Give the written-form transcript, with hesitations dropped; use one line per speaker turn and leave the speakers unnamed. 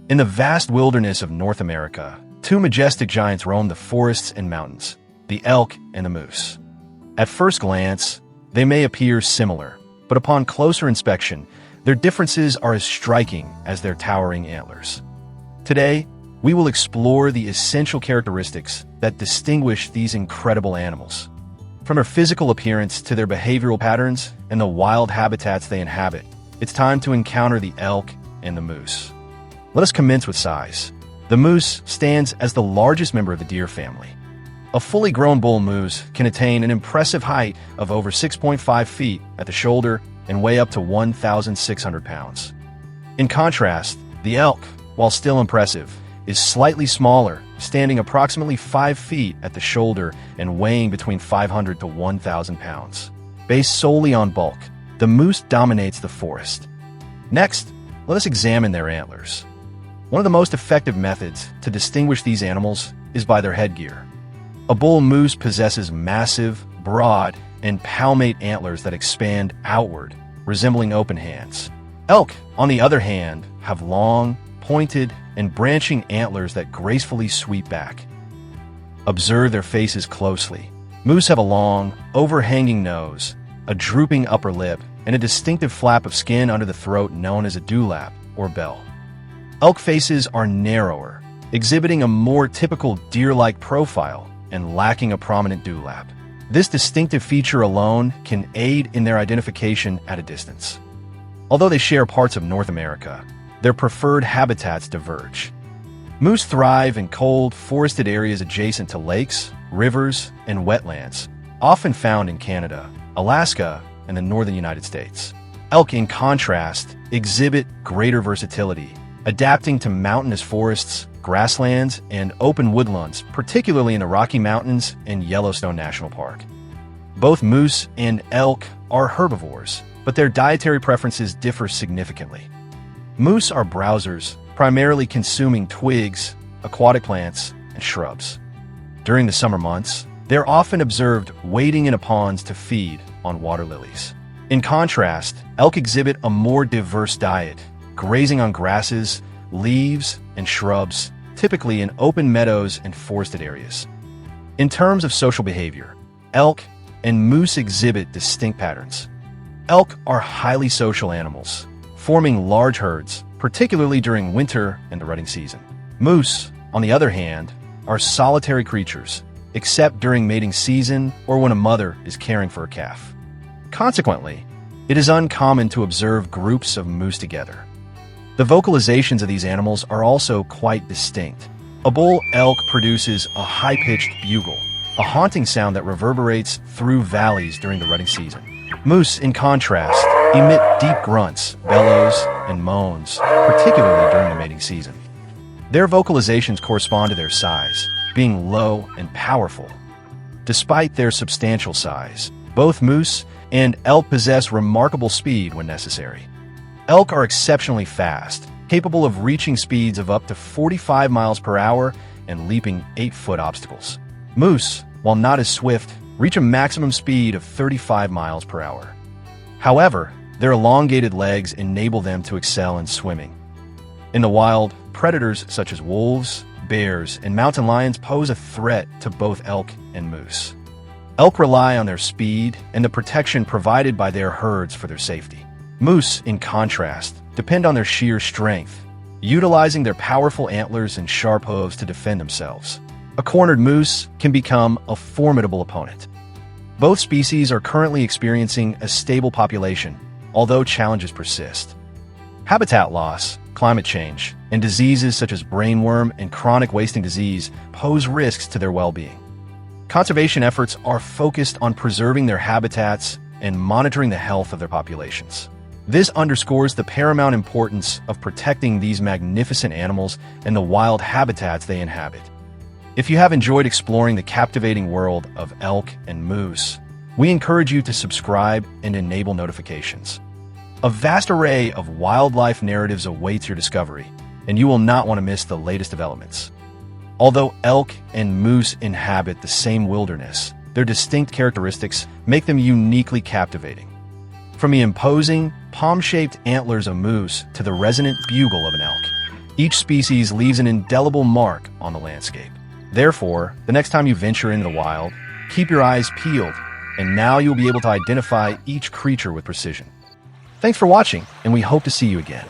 In the vast wilderness of North America, two majestic giants roam the forests and mountains, the elk and the moose. At first glance, they may appear similar, but upon closer inspection, their differences are as striking as their towering antlers. Today, we will explore the essential characteristics that distinguish these incredible animals. From their physical appearance to their behavioral patterns and the wild habitats they inhabit, it's time to encounter the elk and the moose. Let us commence with size. The moose stands as the largest member of the deer family. A fully grown bull moose can attain an impressive height of over 6.5 feet at the shoulder and weigh up to 1,600 pounds. In contrast, the elk, while still impressive, is slightly smaller, standing approximately 5 feet at the shoulder and weighing between 500 to 1,000 pounds. Based solely on bulk, the moose dominates the forest. Next, let us examine their antlers. One of the most effective methods to distinguish these animals is by their headgear. A bull moose possesses massive, broad, and palmate antlers that expand outward, resembling open hands. Elk, on the other hand, have long, pointed, and branching antlers that gracefully sweep back. Observe their faces closely. Moose have a long, overhanging nose, a drooping upper lip, and a distinctive flap of skin under the throat known as a dewlap or bell. Elk faces are narrower, exhibiting a more typical deer-like profile and lacking a prominent dewlap. This distinctive feature alone can aid in their identification at a distance. Although they share parts of North America, their preferred habitats diverge. Moose thrive in cold, forested areas adjacent to lakes, rivers, and wetlands, often found in Canada, Alaska, and the northern United States. Elk, in contrast, exhibit greater versatility, adapting to mountainous forests, grasslands, and open woodlands, particularly in the Rocky Mountains and Yellowstone National Park. Both moose and elk are herbivores, but their dietary preferences differ significantly. Moose are browsers, primarily consuming twigs, aquatic plants, and shrubs. During the summer months, they're often observed wading into ponds to feed on water lilies. In contrast, elk exhibit a more diverse diet, grazing on grasses, leaves, and shrubs, typically in open meadows and forested areas. In terms of social behavior, elk and moose exhibit distinct patterns. Elk are highly social animals, forming large herds, particularly during winter and the rutting season. Moose, on the other hand, are solitary creatures, except during mating season or when a mother is caring for a calf. Consequently, it is uncommon to observe groups of moose together. The vocalizations of these animals are also quite distinct. A bull elk produces a high-pitched bugle, a haunting sound that reverberates through valleys during the rutting season. Moose, in contrast, emit deep grunts, bellows, and moans, particularly during the mating season. Their vocalizations correspond to their size, being low and powerful. Despite their substantial size, both moose and elk possess remarkable speed when necessary. Elk are exceptionally fast, capable of reaching speeds of up to 45 miles per hour and leaping 8-foot obstacles. Moose, while not as swift, reach a maximum speed of 35 miles per hour. However, their elongated legs enable them to excel in swimming. In the wild, predators such as wolves, bears, and mountain lions pose a threat to both elk and moose. Elk rely on their speed and the protection provided by their herds for their safety. Moose, in contrast, depend on their sheer strength, utilizing their powerful antlers and sharp hooves to defend themselves. A cornered moose can become a formidable opponent. Both species are currently experiencing a stable population, although challenges persist. Habitat loss, climate change, and diseases such as brainworm and chronic wasting disease pose risks to their well-being. Conservation efforts are focused on preserving their habitats and monitoring the health of their populations. This underscores the paramount importance of protecting these magnificent animals and the wild habitats they inhabit. If you have enjoyed exploring the captivating world of elk and moose, we encourage you to subscribe and enable notifications. A vast array of wildlife narratives awaits your discovery, and you will not want to miss the latest developments. Although elk and moose inhabit the same wilderness, their distinct characteristics make them uniquely captivating. From the imposing, palm-shaped antlers of moose to the resonant bugle of an elk, Each species leaves an indelible mark on the landscape. Therefore, the next time you venture into the wild, keep your eyes peeled, and now you'll be able to identify each creature with precision. Thanks for watching, and we hope to see you again.